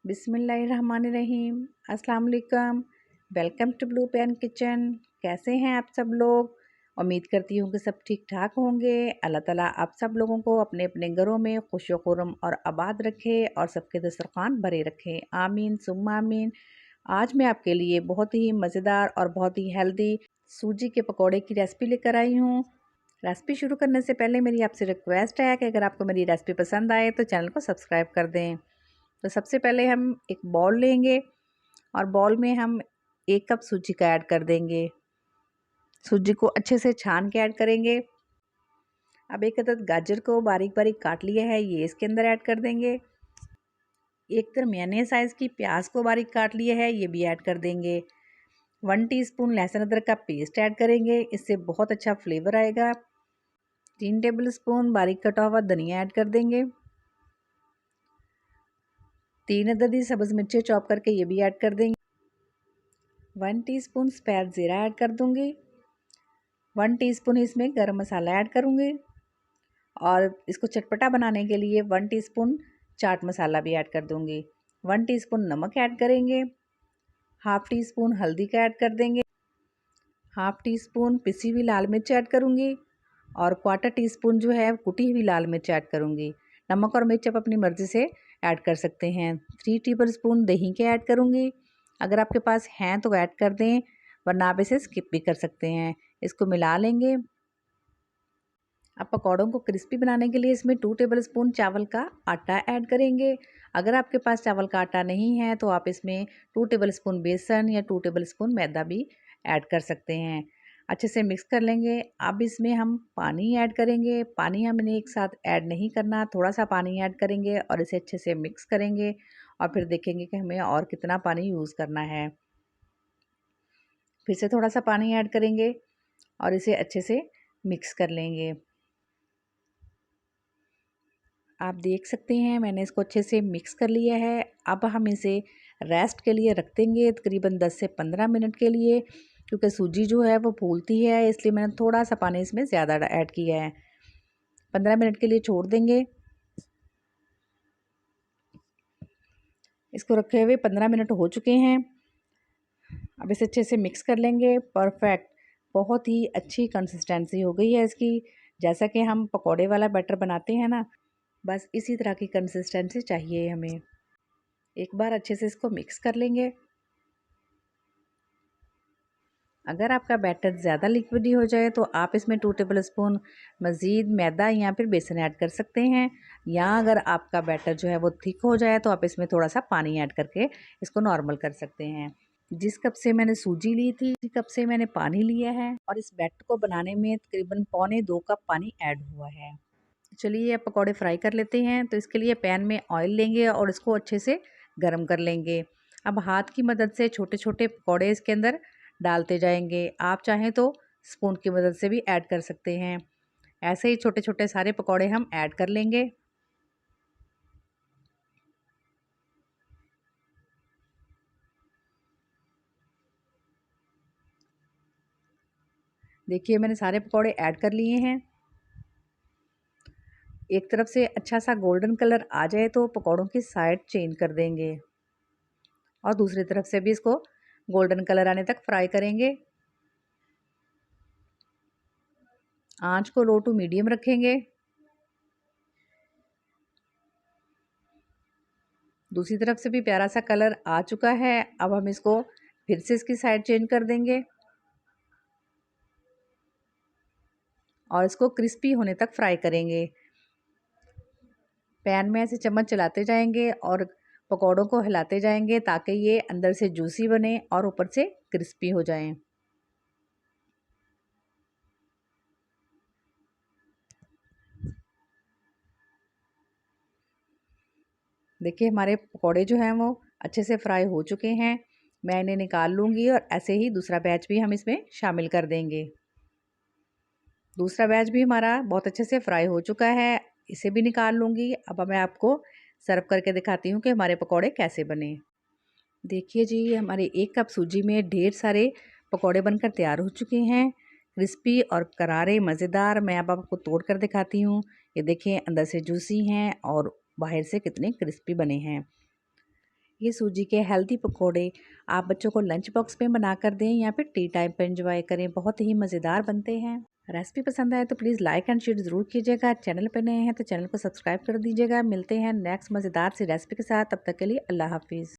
बिस्मिल्लाहिर्रहमानिर्रहीम। अस्सलाम वालेकुम। Welcome to Blue Pen Kitchen. कैसे हैं आप सब लोग? उम्मीद करती हूँ कि सब ठीक ठाक होंगे। अल्लाह ताला आप सब लोगों को अपने अपने घरों में खुश खुर्रम और आबाद रखे और सबके दस्तरखान भरे रखे। आमीन सुम्मा आमीन। आज मैं आपके लिए बहुत ही मज़ेदार और बहुत ही हेल्दी सूजी के पकौड़े की रेसिपी लेकर आई हूँ। रेसिपी शुरू करने से पहले मेरी आपसे रिक्वेस्ट है कि अगर आपको मेरी रेसिपी पसंद आए तो चैनल को सब्सक्राइब कर दें। तो सबसे पहले हम एक बाउल लेंगे और बाउल में हम 1 कप सूजी का ऐड कर देंगे। सूजी को अच्छे से छान के ऐड करेंगे। अब एक अदद गाजर को बारीक बारीक काट लिया है, ये इसके अंदर ऐड कर देंगे। एक दरमियाने साइज़ की प्याज को बारीक काट लिया है, ये भी ऐड कर देंगे। 1 टीस्पून लहसुन अदरक का पेस्ट ऐड करेंगे, इससे बहुत अच्छा फ्लेवर आएगा। 3 टेबल स्पून बारीक कटा हुआ धनिया ऐड कर देंगे। 3 अदद ही सब्ज़ मिर्चें चॉप करके ये भी ऐड कर देंगे। 1 टीस्पून सफ़ेद ज़ीरा ऐड कर दूंगी। 1 टीस्पून इसमें गरम मसाला ऐड करूंगी और इसको चटपटा बनाने के लिए 1 टीस्पून चाट मसाला भी ऐड कर दूंगी। 1 टीस्पून नमक ऐड करेंगे। हाफ टी स्पून हल्दी का ऐड कर देंगे। हाफ टी स्पून पिसी हुई लाल मिर्च ऐड करूंगी और क्वार्टर टी स्पून जो है कुटी हुई लाल मिर्च ऐड करूंगी। नमक और मिर्च आप अपनी मर्ज़ी से ऐड कर सकते हैं। 3 टेबल स्पून दही के ऐड करूंगी। अगर आपके पास हैं तो ऐड कर दें, वरना आप इसे स्किप भी कर सकते हैं। इसको मिला लेंगे। अब पकौड़ों को क्रिस्पी बनाने के लिए इसमें 2 टेबल स्पून चावल का आटा ऐड करेंगे। अगर आपके पास चावल का आटा नहीं है तो आप इसमें 2 टेबल स्पून बेसन या 2 टेबल स्पून मैदा भी ऐड कर सकते हैं। अच्छे से मिक्स कर लेंगे। अब इसमें हम पानी ऐड करेंगे। पानी हमने एक साथ ऐड नहीं करना, थोड़ा सा पानी ऐड करेंगे और इसे अच्छे से मिक्स करेंगे और फिर देखेंगे कि हमें और कितना पानी यूज़ करना है। फिर से थोड़ा सा पानी ऐड करेंगे और इसे अच्छे से मिक्स कर लेंगे। आप देख सकते हैं मैंने इसको अच्छे से मिक्स कर लिया है। अब हम इसे रेस्ट के लिए रख देंगे तकरीबन 10 से 15 मिनट के लिए, क्योंकि सूजी जो है वो फूलती है, इसलिए मैंने थोड़ा सा पानी इसमें ज़्यादा ऐड किया है। 15 मिनट के लिए छोड़ देंगे। इसको रखे हुए 15 मिनट हो चुके हैं। अब इसे अच्छे से मिक्स कर लेंगे। परफेक्ट, बहुत ही अच्छी कंसिस्टेंसी हो गई है इसकी। जैसा कि हम पकौड़े वाला बैटर बनाते हैं ना, बस इसी तरह की कंसिस्टेंसी चाहिए हमें। एक बार अच्छे से इसको मिक्स कर लेंगे। अगर आपका बैटर ज़्यादा लिक्विडी हो जाए तो आप इसमें 2 टेबल स्पून मज़ीद मैदा या फिर बेसन ऐड कर सकते हैं, या अगर आपका बैटर जो है वो थिक हो जाए तो आप इसमें थोड़ा सा पानी ऐड करके इसको नॉर्मल कर सकते हैं। जिस कप से मैंने सूजी ली थी उसी कप से मैंने पानी लिया है और इस बैटर को बनाने में तकरीबन पौने 2 कप पानी ऐड हुआ है। चलिए अब पकौड़े फ्राई कर लेते हैं। तो इसके लिए पैन में ऑयल लेंगे और इसको अच्छे से गर्म कर लेंगे। अब हाथ की मदद से छोटे छोटे पकौड़े इसके अंदर डालते जाएंगे। आप चाहें तो स्पून की मदद से भी ऐड कर सकते हैं। ऐसे ही छोटे छोटे सारे पकौड़े हम ऐड कर लेंगे। देखिए मैंने सारे पकौड़े ऐड कर लिए हैं। एक तरफ से अच्छा सा गोल्डन कलर आ जाए तो पकौड़ों की साइड चेंज कर देंगे और दूसरी तरफ से भी इसको गोल्डन कलर आने तक फ्राई करेंगे। आंच को लो टू मीडियम रखेंगे। दूसरी तरफ से भी प्यारा सा कलर आ चुका है। अब हम इसको फिर से इसकी साइड चेंज कर देंगे और इसको क्रिस्पी होने तक फ्राई करेंगे। पैन में ऐसे चम्मच चलाते जाएंगे और पकौड़ों को हिलाते जाएंगे ताकि ये अंदर से जूसी बने और ऊपर से क्रिस्पी हो जाएं। देखिए हमारे पकौड़े जो हैं वो अच्छे से फ्राई हो चुके हैं। मैं इन्हें निकाल लूँगी और ऐसे ही दूसरा बैच भी हम इसमें शामिल कर देंगे। दूसरा बैच भी हमारा बहुत अच्छे से फ्राई हो चुका है, इसे भी निकाल लूँगी। अब मैं आपको सर्व करके दिखाती हूँ कि हमारे पकौड़े कैसे बने। देखिए जी हमारे 1 कप सूजी में ढेर सारे पकौड़े बनकर तैयार हो चुके हैं, क्रिस्पी और करारे मज़ेदार। मैं अब आपको तोड़ कर दिखाती हूँ। ये देखिए अंदर से जूसी हैं और बाहर से कितने क्रिस्पी बने हैं। ये सूजी के हेल्दी पकोड़े आप बच्चों को लंच बॉक्स में बना कर दें या फिर टी टाइम पर एंजॉय करें, बहुत ही मज़ेदार बनते हैं। रेसिपी पसंद आए तो प्लीज़ लाइक एंड शेयर ज़रूर कीजिएगा। चैनल पर नए हैं तो चैनल को सब्सक्राइब कर दीजिएगा। मिलते हैं नेक्स्ट मज़ेदार सी रेसिपी के साथ, तब तक के लिए अल्लाह हाफिज़।